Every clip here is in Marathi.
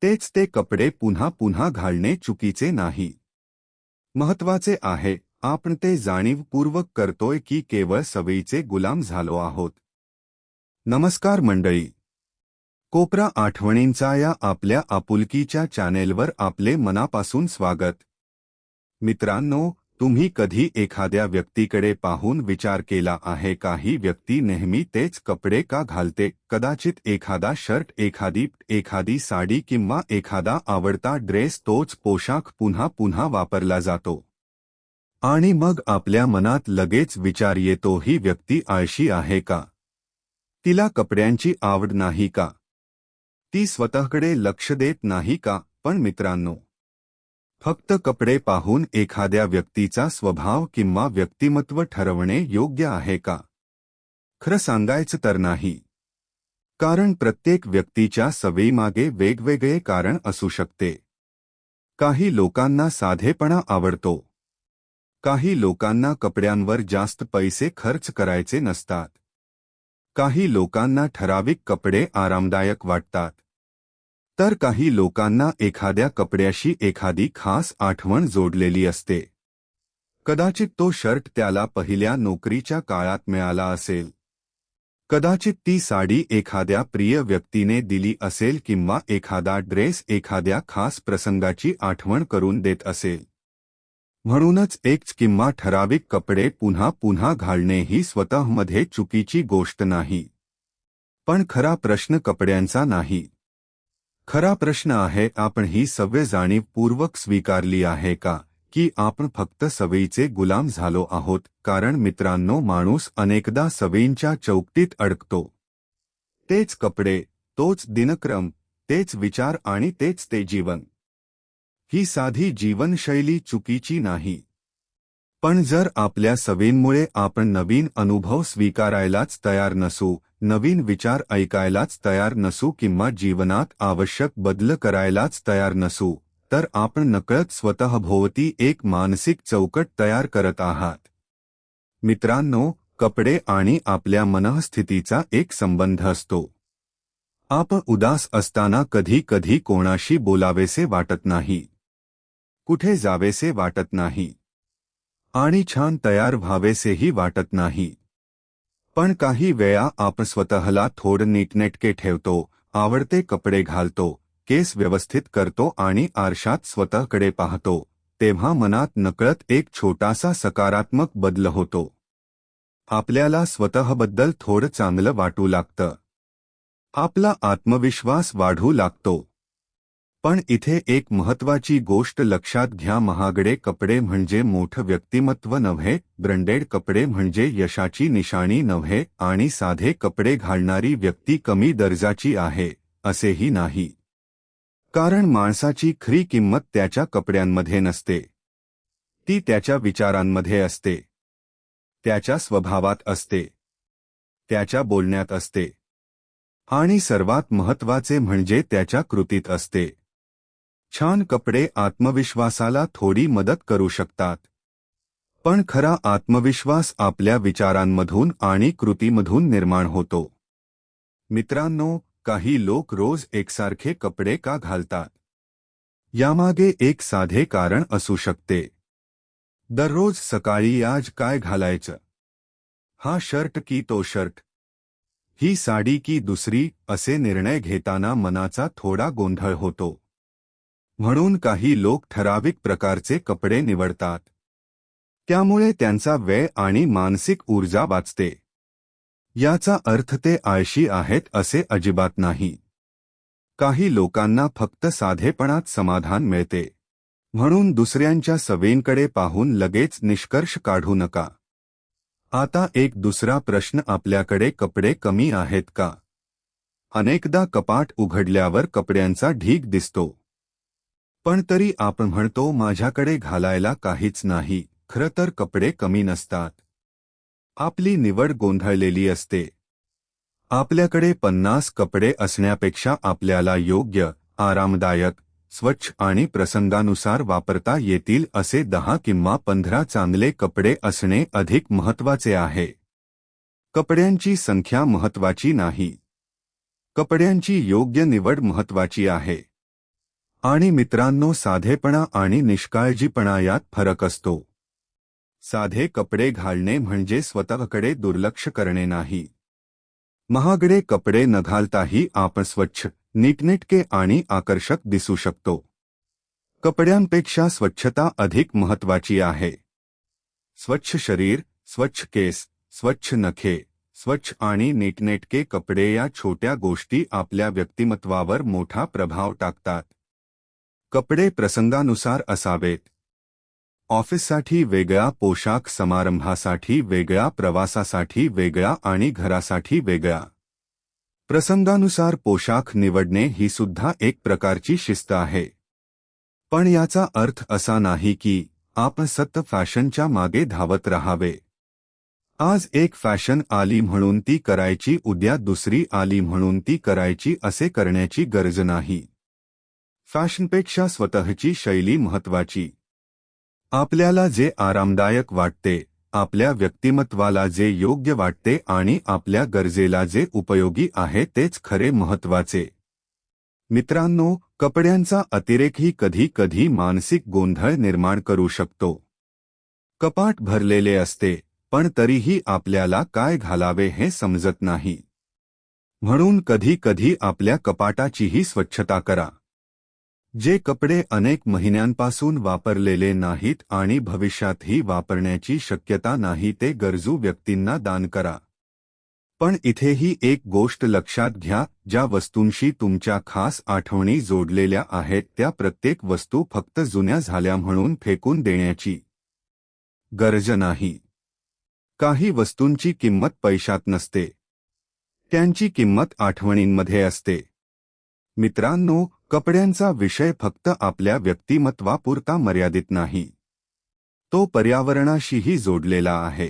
तेच ते कपडे पुन्हा पुन्हा घालणे चुकीचे नाही. महत्वाचे आहे आपण ते जाणीवपूर्वक करतोय की केवळ सवयीचे गुलाम झालो आहोत. नमस्कार मंडळी. कोपरा आठवणींचा या आपल्या आपुलकीच्या चॅनेलवर आपले मनापासून स्वागत. मित्रांनो, तुम्ही कधी एखाद्या व्यक्तीकडे पाहून विचार केला आहे का ही व्यक्ती नेहमी तेच कपडे का घालते? कदाचित एखादा शर्ट, एखादी साडी किंवा एखादा आवडता ड्रेस, तोच पोशाख पुन्हा पुन्हा वापरला जातो. आणि मग आपल्या मनात लगेच विचार येतो, ही व्यक्ती आळशी आहे का? तिला कपड्यांची आवड नाही का? ती स्वतःकडे लक्ष देत नाही का? पण मित्रांनो, फक्त कपडे पाहून एखाद्या व्यक्तीचा स्वभाव किंवा व्यक्तिमत्व ठरवणे योग्य आहे का? खरं सांगायचं तर नाही. कारण प्रत्येक व्यक्तीच्या सवयीमागे वेगवेगळे कारण असू शकते. काही लोकांना साधेपणा आवडतो. काही लोकांना कपड्यांवर जास्त पैसे खर्च करायचे नसतात. काही लोकांना ठराविक कपडे आरामदायक वाटतात. तर काही लोकांना एखाद्या कपड्याशी एखादी खास आठवण जोडलेली असते. कदाचित तो शर्ट त्याला पहिल्या नोकरीच्या काळात मिळाला असेल. कदाचित ती साडी एखाद्या प्रिय व्यक्तीने दिली असेल किंवा एखादा ड्रेस एखाद्या खास प्रसंगाची आठवण करून देत असेल. म्हणूनच एकच किंवा ठराविक कपडे पुन्हा पुन्हा घालणे ही स्वतःमध्ये चुकीची गोष्ट नाही. पण खरा प्रश्न कपड्यांचा नाही. खरा प्रश्न आहे, आपण ही सवय जाणीवपूर्वक स्वीकारली आहे का, की आपण फक्त सवयीचे गुलाम झालो आहोत? कारण मित्रांनो, माणूस अनेकदा सवयींच्या चौकटीत अडकतो. तेच कपडे, तोच दिनक्रम, तेच विचार आणि तेच ते जीवन. ही साधी जीवनशैली चुकीची नाही. पण जर आपल्या सवयींमुळे आपण नवीन अनुभव स्वीकारायलाच तयार नसू, नवीन विचार ऐकायलाच तयार नसू किंवा जीवनात आवश्यक बदल करायलाच तयार नसू, तर आपण नकळत स्वतःभोवती एक मानसिक चौकट तयार करत आहात. मित्रांनो, कपडे आणि आपल्या मनःस्थितीचा एक संबंध असतो. आपण उदास असताना कधी कधी कोणाशी बोलावेसे वाटत नाही. कुठे जावेसे वाटत नाही. आणि छान तयार व्हावेसेही वाटत नाही. पण काही वेळा आपण स्वतःला थोडं नीटनेटके ठेवतो, आवडते कपडे घालतो, केस व्यवस्थित करतो आणि आरशात स्वतःकडे पाहतो, तेव्हा मनात नकळत एक छोटासा सकारात्मक बदल होतो. आपल्याला स्वतःबद्दल थोडं चांगलं वाटू लागतं. आपला आत्मविश्वास वाढू लागतो. पण इथे एक महत्त्वाची गोष्ट लक्षात घ्या, महागडे कपडे म्हणजे मोठं व्यक्तिमत्व नव्हे, ब्रँडेड कपडे म्हणजे यशाची निशाणी नव्हे, आणि साधे कपडे घालणारी व्यक्ती कमी दर्जाची आहे, असेही नाही. कारण माणसाची खरी किंमत त्याच्या कपड्यांमध्ये नसते. ती त्याच्या विचारांमध्ये असते. त्याच्या स्वभावात असते. त्याच्या बोलण्यात असते. आणि सर्वात महत्त्वाचे म्हणजे त्याच्या कृतीत असते. छान कपडे आत्मविश्वासाला थोडी मदत करू शकतात. पण खरा आत्मविश्वास आपल्या विचारांमधून आणि कृतीमधून निर्माण होतो. मित्रांनो, काही लोक रोज एकसारखे कपडे का घालतात? यामागे एक साधे कारण असू शकते. दररोज सकाळी आज काय घालायचं? हा शर्ट की तो शर्ट? ही साडी की दुसरी? असे निर्णय घेताना मनाचा थोडा गोंधळ होतो. म्हणून काही लोक ठराविक प्रकारचे कपडे निवडतात. त्यामुळे त्यांचा वेळ आणि मानसिक ऊर्जा वाचते. याचा अर्थ ते आळशी आहेत असे अजिबात नाही. काही लोकांना फक्त साधेपणात समाधान मिळते. म्हणून दुसऱ्यांच्या सवयींकडे पाहून लगेच निष्कर्ष काढू नका. आता एक दुसरा प्रश्न, आपल्याकडे कपडे कमी आहेत का? अनेकदा कपाट उघडल्यावर कपड्यांचा ढीग दिसतो. पण तरी आपण म्हणतो, माझ्याकडे घालायला काहीच नाही. खरं तर कपडे कमी नसतात. आपली निवड गोंधळलेली असते. आपल्याकडे 50 कपडे असण्यापेक्षा आपल्याला योग्य, आरामदायक, स्वच्छ आणि प्रसंगानुसार वापरता येतील असे 10 किंवा 15 चांगले कपडे असणे अधिक महत्त्वाचे आहे. कपड्यांची संख्या महत्त्वाची नाही. कपड्यांची योग्य निवड महत्त्वाची आहे. आणि मित्रांनो, साधेपणा आणि निष्काळजीपणा यात फरक असतो. साधे कपडे घालणे म्हणजे स्वतःकडे दुर्लक्ष करणे नाही. महागडे कपडे न घालताही आपण स्वच्छ, नीटनेटके आणि आकर्षक दिसू शकतो. कपड्यांपेक्षा स्वच्छता अधिक महत्त्वाची आहे. स्वच्छ शरीर, स्वच्छ केस, स्वच्छ नखे, स्वच्छ आणि नीटनेटके कपडे या छोट्या गोष्टी आपल्या व्यक्तिमत्वावर मोठा प्रभाव टाकतात. कपडे प्रसंगानुसार असावेत. ऑफिससाठी वेगळा पोशाख, समारंभासाठी वेगळा, प्रवासासाठी वेगळा आणि घरासाठी वेगळा. प्रसंगानुसार पोशाख निवडणे ही सुद्धा एक प्रकारची शिस्त आहे. पण याचा अर्थ असा नाही की आपण सतत फॅशनच्या मागे धावत राहावे. आज एक फॅशन आली म्हणून ती करायची, उद्या दुसरी आली म्हणून ती करायची असे करण्याची गरज नाही. फॅशनपेक्षा स्वतःची शैली महत्त्वाची. आपल्याला जे आरामदायक वाटते, आपल्या व्यक्तिमत्वाला जे योग्य वाटते आणि आपल्या गरजेला जे उपयोगी आहे तेच खरे महत्त्वाचे. मित्रांनो, कपड्यांचा अतिरेकही कधी कधी मानसिक गोंधळ निर्माण करू शकतो. कपाट भरलेले असते, पण तरीही आपल्याला काय घालावे हे समजत नाही. म्हणून कधी कधी आपल्या कपाटाचीही स्वच्छता करा. जे कपडे अनेक महिन्यांपासून वापरलेले नाहीत आणि भविष्यातही वापरण्याची शक्यता नाही ते गरजू व्यक्तींना दान करा. पण इथेही एक गोष्ट लक्षात घ्या, ज्या वस्तूंशी तुमच्या खास आठवणी जोडलेल्या आहेत त्या प्रत्येक वस्तू फक्त जुन्या झाल्या म्हणून फेकून देण्याची गरज नाही. काही वस्तूंची किंमत पैशात नसते, त्यांची किंमत आठवणींमध्ये असते. मित्रांनो, कपड्यांचा विषय फक्त आपल्या व्यक्तिमत्वापुरता मर्यादित नाही. तो पर्यावरणाशीही जोडलेला आहे.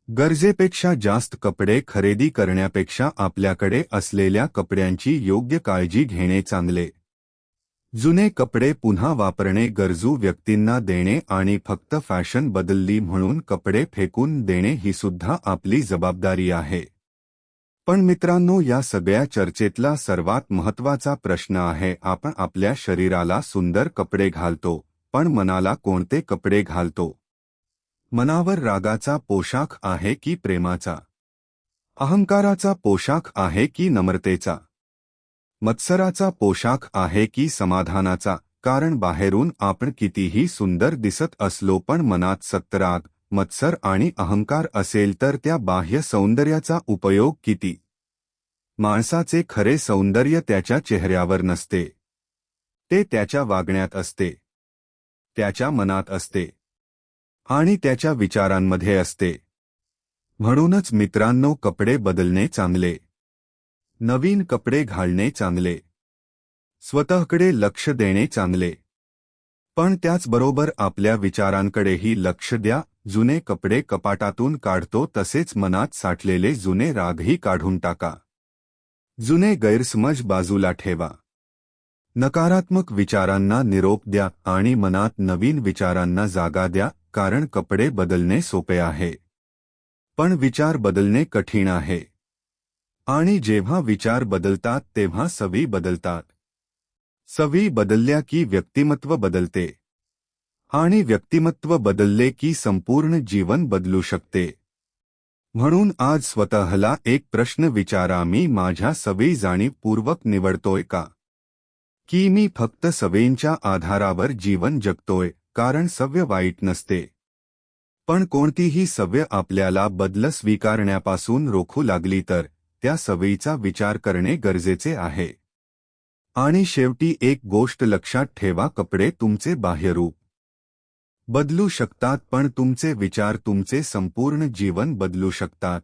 गरजेपेक्षा जास्त कपडे खरेदी करण्यापेक्षा आपल्याकडे असलेल्या कपड्यांची योग्य काळजी घेणे चांगले. जुने कपडे पुन्हा वापरणे, गरजू व्यक्तींना देणे आणि फक्त फॅशन बदलली म्हणून कपडे फेकून देणे ही सुद्धा आपली जबाबदारी आहे. पण मित्रांनो, या सगळ्या चर्चेतला सर्वात महत्त्वाचा प्रश्न आहे, आपण आपल्या शरीराला सुंदर कपडे घालतो, पण मनाला कोणते कपडे घालतो? मनावर रागाचा पोशाख आहे की प्रेमाचा? अहंकाराचा पोशाख आहे की नम्रतेचा? मत्सराचा पोशाख आहे की समाधानाचा? कारण बाहेरून आपण कितीही सुंदर दिसत असलो पण मनात सत्तराग, मत्सर आणि अहंकार असेल तर त्या बाह्य सौंदर्याचा उपयोग किती? माणसाचे खरे सौंदर्य त्याच्या चेहऱ्यावर नसते, ते त्याच्या वागण्यात असते, त्याच्या मनात असते आणि त्याच्या विचारांमध्ये असते. म्हणूनच मित्रांनो, कपडे बदलणे चांगले, नवीन कपडे घालणे चांगले, स्वतःकडे लक्ष देणे चांगले, पण त्याचबरोबर आपल्या विचारांकडेही लक्ष द्या. जुने कपडे कपाटातून काढतो तसेच मनात साठलेले जुने रागही काढून टाका. जुने गैरसमज बाजूला ठेवा. नकारात्मक विचारांना निरोप द्या आणि मनात नवीन विचारांना जागा द्या. कारण कपडे बदलणे सोपे आहे, पण विचार बदलणे कठीण आहे. आणि जेव्हा विचार बदलतात तेव्हा सवयी बदलतात. सवयी बदलल्या की व्यक्तिमत्व बदलते आणि व्यक्तिमत्व बदलले की संपूर्ण जीवन बदलू शकते. म्हणून आज स्वतःला एक प्रश्न विचारा, मी माझ्या सवयी जाणीवपूर्वक निवडतोय का? की मी फक्त सवयींच्या आधारावर जीवन जगतोय? कारण सवय वाईट नसते, पण कोणतीही सवय आपल्याला बदल स्वीकारण्यापासून रोखू लागली तर त्या सवयीचा विचार करणे गरजेचे आहे. आणि शेवटी एक गोष्ट लक्षात ठेवा, कपडे तुमचे बाह्यरूप बदलू शकतात, पण तुमचे विचार तुमचे संपूर्ण जीवन बदलू शकतात.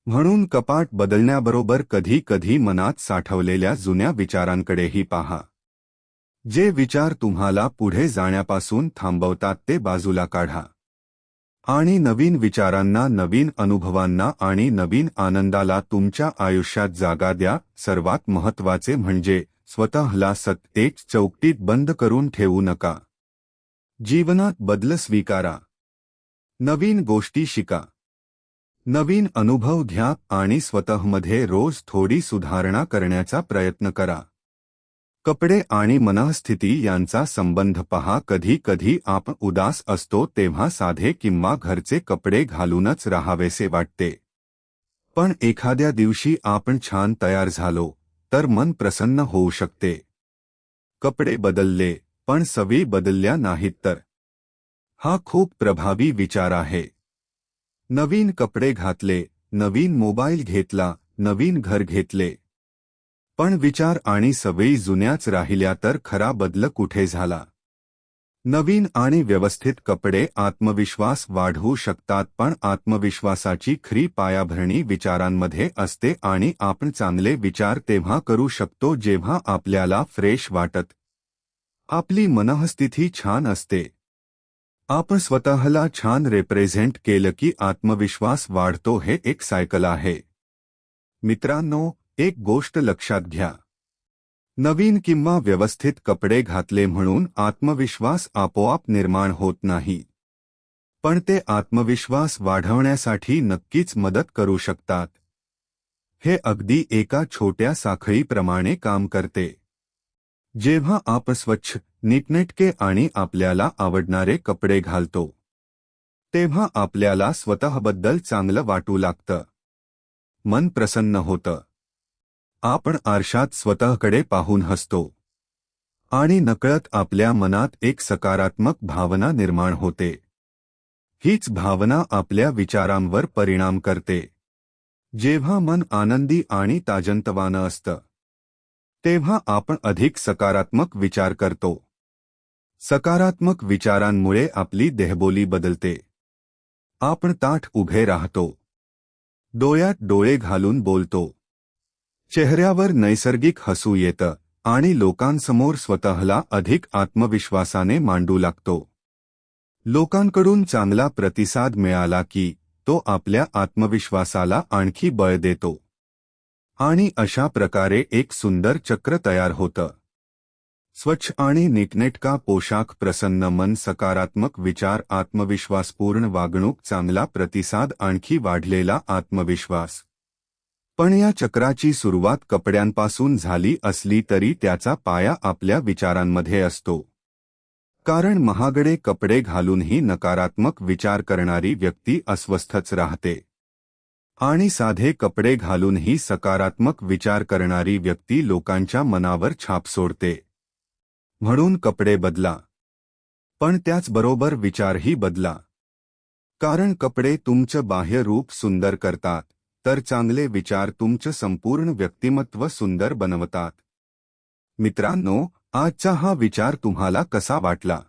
म्हणून कपाट बदलण्याबरोबर कधी कधी मनात साठवलेल्या जुन्या विचारांकडेही पहा. जे विचार तुम्हाला पुढे जाण्यापासून थांबवतात ते बाजूला काढा आणि नवीन विचारांना, नवीन अनुभवांना आणि नवीन आनंदाला तुमच्या आयुष्यात जागा द्या. सर्वात महत्त्वाचे म्हणजे स्वतःला एक चौकटीत बंद करून ठेवू नका. जीवनात बदल स्वीकारा, नवीन गोष्टी शिका, नवीन अनुभव घ्या आणि स्वतःमध्ये रोज थोडी सुधारणा करण्याचा प्रयत्न करा. कपडे आणि मनःस्थिती यांचा संबंध पहा. कधी कधी आपण उदास असतो तेव्हा साधे किंवा घरचे कपडे घालूनच राहावेसे वाटते. पण एखाद्या दिवशी आपण छान तयार झालो तर मन प्रसन्न होऊ शकते. कपडे बदलले पण सवयी बदलल्या नाहीत तर. हा खूप प्रभावी विचार आहे. नवीन कपडे घातले, नवीन मोबाईल घेतला, नवीन घर घेतले, पण विचार आणि सवयी जुन्याच राहिल्या तर खरा बदल कुठे झाला. नवीन आणि व्यवस्थित कपडे आत्मविश्वास वाढवू शकतात, पण आत्मविश्वासाची खरी पायाभरणी विचारांमध्ये असते आणि आपण चांगले विचार तेव्हा करू शकतो जेव्हा आपल्याला फ्रेश वाटत, आपली मनःस्थिती छान असते. आपण स्वतःला छान रिप्रेझेंट केलं की आत्मविश्वास वाढतो. हे एक सायकल आहे. मित्रांनो, एक गोष्ट लक्षात घ्या. नवीन किंवा व्यवस्थित कपडे घातले म्हणून आत्मविश्वास आपोआप निर्माण होत नाही. पण ते आत्मविश्वास वाढवण्यासाठी नक्कीच मदत करू शकतात. हे अगदी एका छोट्या साखळीप्रमाणे काम करते. जेव्हा आपण स्वच्छ, नीटनेटके आणि आपल्याला आवडणारे कपडे घालतो, तेव्हा आपल्याला स्वतःबद्दल चांगलं वाटू लागतं. मन प्रसन्न होतं. आपण आरशात स्वतःकडे पाहून हसतो आणि नकळत आपल्या मनात एक सकारात्मक भावना निर्माण होते. हीच भावना आपल्या विचारांवर परिणाम करते. जेव्हा मन आनंदी आणि ताजंतवानं असतं, तेव्हा आपण अधिक सकारात्मक विचार करतो. सकारात्मक विचारांमुळे आपली देहबोली बदलते. आपण ताठ उभे राहतो. डोळ्यात डोळे घालून बोलतो. चेहऱ्यावर नैसर्गिक हसू येतं आणि लोकांसमोर स्वतःला अधिक आत्मविश्वासाने मांडू लागतो. लोकांकडून चांगला प्रतिसाद मिळाला की तो आपल्या आत्मविश्वासाला आणखी बळ देतो. आणि अशा प्रकारे एक सुंदर चक्र तयार होतं. स्वच्छ आणि नीटनेटका पोशाख, प्रसन्न मन, सकारात्मक विचार, आत्मविश्वासपूर्ण वागणूक, चांगला प्रतिसाद, आणखी वाढलेला आत्मविश्वास. पण या चक्राची सुरुवात कपड्यांपासून झाली असली तरी त्याचा पाया आपल्या विचारांमध्ये असतो. कारण महागडे कपडे घालूनही नकारात्मक विचार करणारी व्यक्ती अस्वस्थच राहते. आणि साधे कपडे घालूनही सकारात्मक विचार करणारी व्यक्ती लोकांच्या मनावर छाप सोडते. म्हणून कपडे बदला, पण त्याचबरोबर विचारही बदला. कारण कपडे तुमचं बाह्य रूप सुंदर करतात, तर चांगले विचार तुमचं संपूर्ण व्यक्तिमत्व सुंदर बनवतात. मित्रांनो, आजचा हा विचार तुम्हाला कसा वाटला?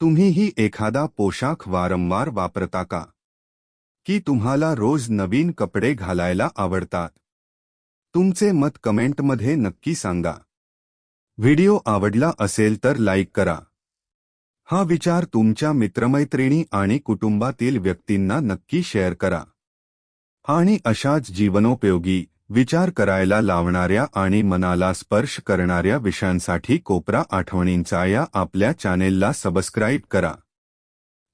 तुम्हीही एखादा पोशाख वारंवार वापरता का? की तुम्हाला रोज नवीन कपडे घालायला आवडतात? तुमचे मत कमेंटमध्ये नक्की सांगा. व्हिडिओ आवडला असेल तर लाईक करा. हा विचार तुमच्या मित्रमैत्रिणी आणि कुटुंबातील व्यक्तींना नक्की शेअर करा. आणि अशाच जीवनोपयोगी, विचार करायला लावणाऱ्या आणि मनाला स्पर्श करणाऱ्या विषयांसाठी कोपरा आठवणींचा या आपल्या चॅनेलला सबस्क्राईब करा.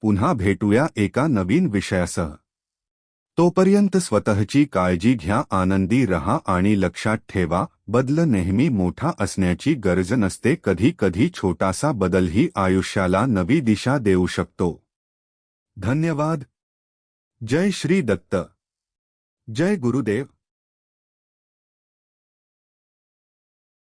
पुन्हा भेटूया एका नवीन विषयासह. तोपर्यंत स्वतःची काळजी घ्या, आनंदी रहा आणि लक्षात ठेवा, बदल नेहमी मोठा असण्याची गरज नसते. कधी कधी छोटासा बदलही आयुष्याला नवी दिशा देऊ शकतो. धन्यवाद. जय श्री दत्त. जय गुरुदेव.